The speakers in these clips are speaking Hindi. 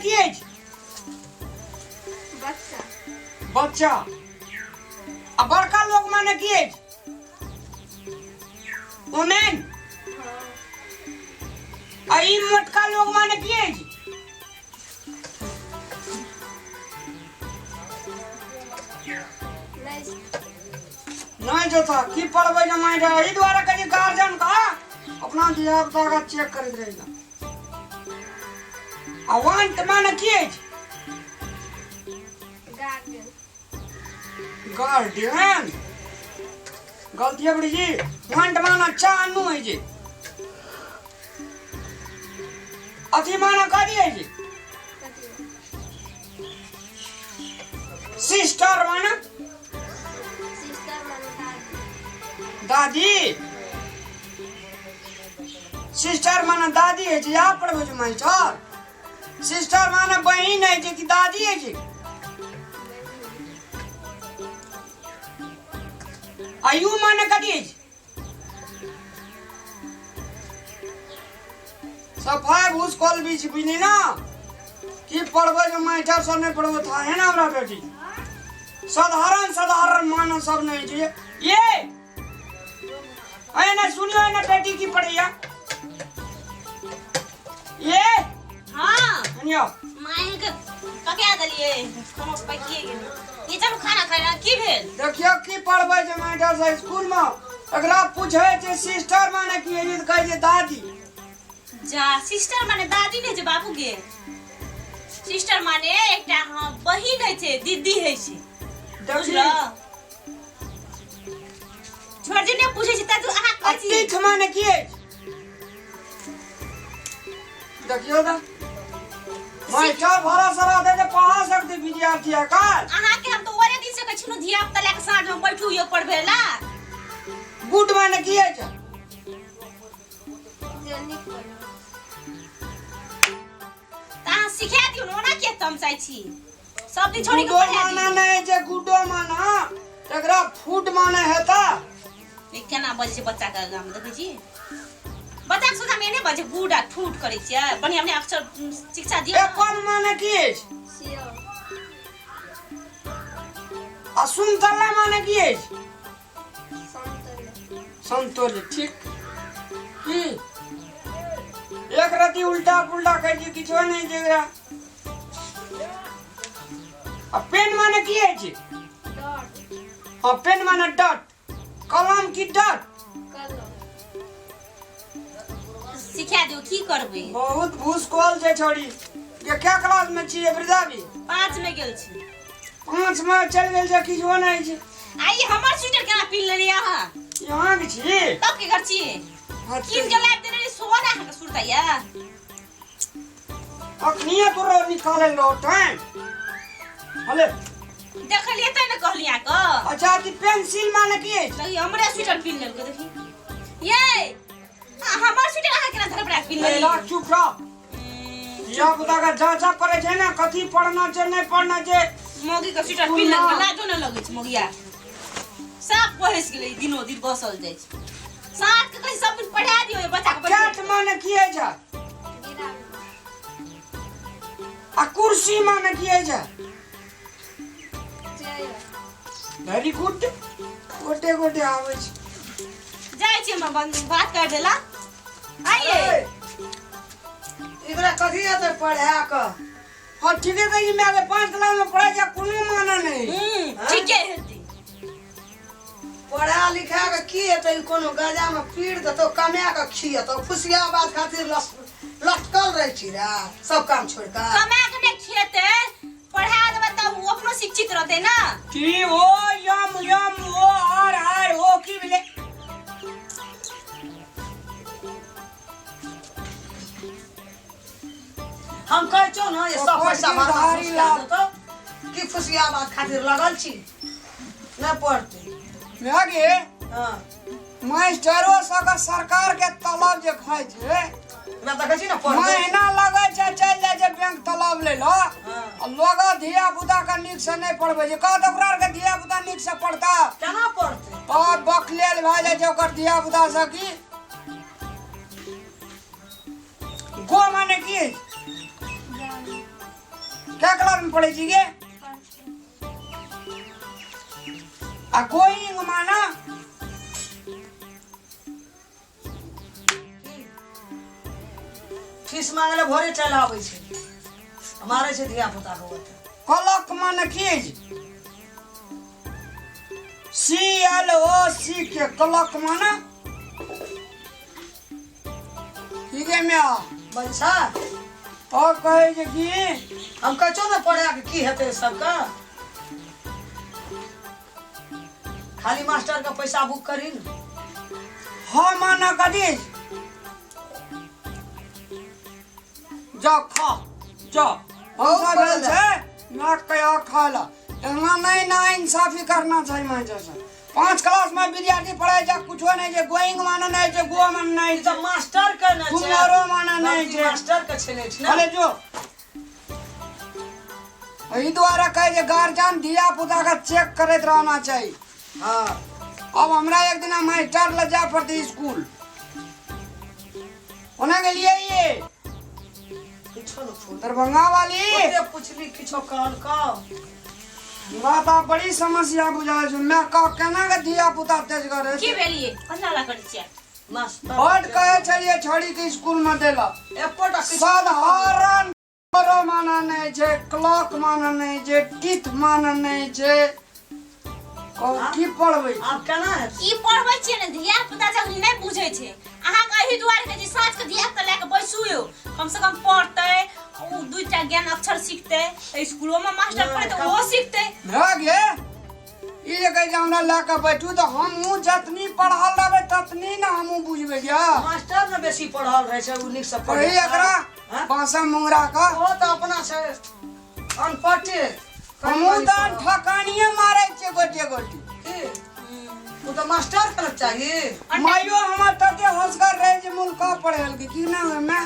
की अछि? बच्चा बच्चा। आ बड़का लोग माने की अछि? वुमेन। आ ई मोटका लोग माने की अछि? नहीं जोता की पढ़बै जमाई रे ई द्वारा कहीं गार्जियन का अपना धिया पुता का चेक करैत रहेगा। आ वांट माने की अछि? गार्डियन। गलती है बड़ी जी। वांट माना चानू है जी। अथी माना कदी है जी। सिस्टर माना दादी। सिस्टर माना दादी है जी। यहाँ पर बुझ मास्टर। सिस्टर माना बहन है जी कि दादी है जी। आयु माने कदी है जी। सफाई घूस कॉल बीच बिनी ना कि पढ़बे जो मास्टर सब नहीं पढ़बे था है ना हमरा बेटी। साधारण साधारण मानव सब नहीं जी। ये अरे ना सुनियो ना बेटी की पढ़िया। ये हाँ सुनियो माय के पका दलिए कोनो पकिए गेल ये जब खाना खाइला की भेल देखियो की पढ़बे जो मास्टर से स्कूल में अगला पूछे जे सिस्टर माने की है तो कहे जे दादी। जा सिस्टर माने दादी ने जे बाबू गे सिस्टर माने एकटा हां बहिन है छे दीदी है छे बुझलो छोड़ जे ने पूछे छी त तू आहा कहछी अतिथ माने की है देखियो दा मास्टर भरा सरा दे पढ़ा सकते विद्यार्थी का आहा के हम तो ओरे दिन से कछनो धिया पुता लेके साँझ में बैठू यो पढ़बेला गुड माने की है ता सिखा दियो ना के तुम चाहि छी सब दिन छोड़ी के गुडो पढ़ा माना दी नहीं जे गुडो माना एकरा फूड माने हेता ए केना बजे छै बच्चा के गाम देखै छी बच्चा के सोचा में नहीं बजे गुड आ फूड करे छी बढ़िया हमने अक्षर शिक्षा दियो एप्पल माने की है आ सुंतला माने की है संतोले ठीक की एक राती उल्टा पुल्टा कह दी किछो नहीं जेगरा। आ पेन माने की है जी? हाँ पेन माने डॉट। कलम की डॉट। सिखा दियो की करबे बहुत भूसकोल छे छोड़ी। ये क्या क्लास में छी वृद्धा भी? 5 में गेल छी 5 में चल गेल जे किछो नहीं छी। आई हमर स्वेटर केना पिन लेली अहाँ यहाँ की छी? तब के कर छी किन के लाइब देने रे सोना के सुरता या अखनिए तोरो निकाले लो टाइम। हले देखलिए त न कहलिया क अच्छा ती पेंसिल माने की है? नहीं हमरे स्वेटर पिन लेल के देखी ये हमर स्वेटर अहाँ केना धर पड़ा पिन लेली राख चुप रह। या बुदा का जांचा करे छै ना कथी पढ़ना छै नहीं पढ़ना छै। मोगी के स्वेटर पिन लेल के लाजो न लगे छै मोगिया सब पढ़स गेलै दिनो दिन बसल जाय छै साथ के कहि सब कुछ पढ़ा दियो बच्चा के कैट माने की है जा? आ कुर्सी माने की है जा? वेरी गुड गोटे गोटे आवे छै जाय छी हम बात कर देला आइए इकरा कथी हेतै पढ़ा क हां ठीके छै कि मैं 5 क्लास में पढ़ा जा कोनो माने नहीं ठीक है हेती पढ़ा लिखा के की हेतै कोनो गजा में पीड़ देतो कमा के खियतो खुशियाबाद खातिर लटकल रह छी रे सब काम छोड़ के कमा के नहीं खेते पढ़ा देबे त वो अपनो शिक्षित रहते ना की ओ यम यम ओ आर ओ की मिले हम कहै छौ ना ये सब पैसा भारी मारा तो की खुशियाबाद खातिर लगल छी न पढ़ते लागे हां मास्टरो सब सरकार के तलब जे खाइ छै मैं देखै छी ना पढ़ते महीना लगे छै चल जाय छै बैंक तलब ले लो लोग धिया पुता का नीक से नहीं पढ़बे जे कह ओकरा के धिया पुता नीक से पढ़ता केना पढ़ते और बकलेल भ जाय छै ओकर धिया पुता से की गो माने की क्या क्लास में पढ़े छी गे? आ गोइंग माना फीस मांगले भोरे चल आबै छै, हमारे से धिया पुता के होते। क्लॉक माने की? CLOC के क्लॉक माना ठीक है मैं बंसा और कहे जे कि हम कचो न पढ़े के की हेते सबका, खाली मास्टर का पैसा बुक करी न। हाँ माना कदी जा खा जा हमसा भेल छै ना कया खाला एना नहीं ना इंसाफी करना चाहिए मैं जैसा 5 क्लास में विद्यार्थी पढ़े जा कुछो नहीं जे गोइंग माना नहीं जे गो मन नहीं ई त मास्टर के न छै, तुम्हारो माना नहीं बाकी जे मास्टर के छै नहीं छै ना। अरे जो यही द्वारा कहे जे गार्जियन दिया पुता का चेक करते रहना चाहिए। हाँ अब हमरा एक दिन मास्टर ले जा पड़ती स्कूल होने के लिए ये किछो न छोड़ दरभंगा वाली ओते पूछली किछो कहल का बात आप बड़ी समस्या बुझाए छ मैं का केना के दिया पुता तेज करे की भेलिए पहला कर छियै मास्टर बड कहे छलिए छोड़ी के स्कूल में देला एकोटा किछो साधारण करो माना नहीं छे क्लॉक माना नहीं छे टीथ माना नहीं छे और की पढ़बै आब केना है ई पढ़बै छियै ने धिया पुता जब नहीं बुझै छै अहाँ के एही दुआरे के जे साँझ के धिया पुता लेके बैसू यो कम से कम पढ़तै उ दुईटा ज्ञान अक्षर सीखतै त स्कूलो में मास्टर पढ़े त वो सीखतै भागे ई जे कहे हमरा लाके बैठू तो हमहू जतनी पढ़ल रहबे ततनी ना हमहू बुझबे क्या मास्टर न बेसी पढ़ल रहे छै, उ नीक से पढ़ी एकरा हाँ? पासा मुंगरा का ओ त अपना से अनपढ़े हमहू तो ठकानिए मारे छे गोटे गोटी उ त मास्टर के न चाहिए। माइयो हमर तते होशगर रहे जे मुल्का पढ़ेल की ना मैं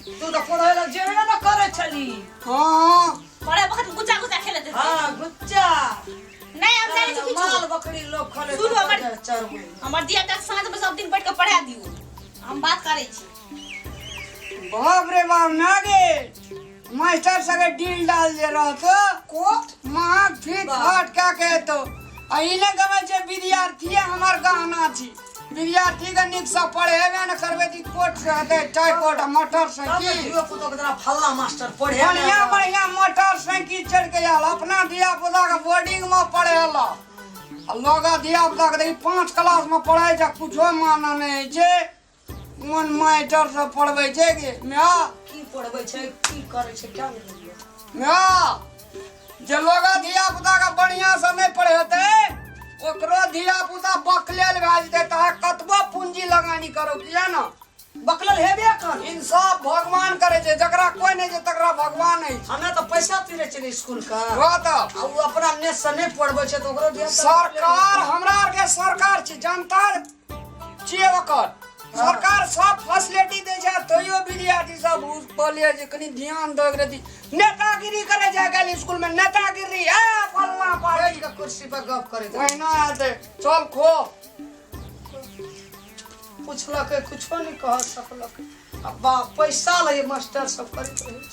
तू त पढ़े लग जेबे न करे छली। हां पढ़े वक्त गुच्चा गुच्चा खेलत है हां गुच्चा नहीं हम जाने छी माल किछु बकरी लोग खले सुनो हमर चरबै हमर दिया तक साँझ में सब दिन बैठ के पढ़ा दियो हम बात करे छी। बाप रे बाप नागे मास्टर सगे डील डाल दे रहा तो कोट मां फिट फाट क्या कहतो अइने गवे छे विद्यार्थी हमर गहना छी विद्यार्थी के निक से पढ़ेबे न करबे ती कोट से हते टाई कोट मोटर तब साइकिल दियो पुतो के तरह फल्ला मास्टर पढ़े बढ़िया बढ़िया मोटर साइकिल चढ़ के आल अपना दिया पुता के बोर्डिंग में पढ़ेला लोगा दिया पुता के देखी 5 क्लास में पढ़े जा कुछो माना नहीं जे मन मास्टर से पढ़बै छै गे म्या की पढ़बै छै की करे छै क्या नहीं म्या जे लोगा दिया पुता के बढ़िया से नहीं पढ़ेते ओकरो दिया पुता बकलेल भए जेते त कतबो पूंजी लगानी करो किया ना बकलल हेबे कर। इंसाफ भगवान करे छै जकरा कोई नहीं छै तकरा भगवान नहीं छै हमें तो पैसा तीरे छै स्कूल का बात आ उ अपना नेट से नहीं पढ़बै छै त ओकरो दिया सरकार हमरा आर के सरकार छी जनता छिए ओकर सरकार सब फैसिलिटी दे छै तइयो विद्यार्थी सब बोलिए जे कनी ध्यान दे रही नेतागिरी करे जा गेल स्कूल में नेतागिरी ए फलना बैठ पार्टी के कुर्सी पर गप करे महीना आते चल खो पूछलक कुछो नहीं कह सकलक अब पैसा ले मास्टर सब करैत रहे।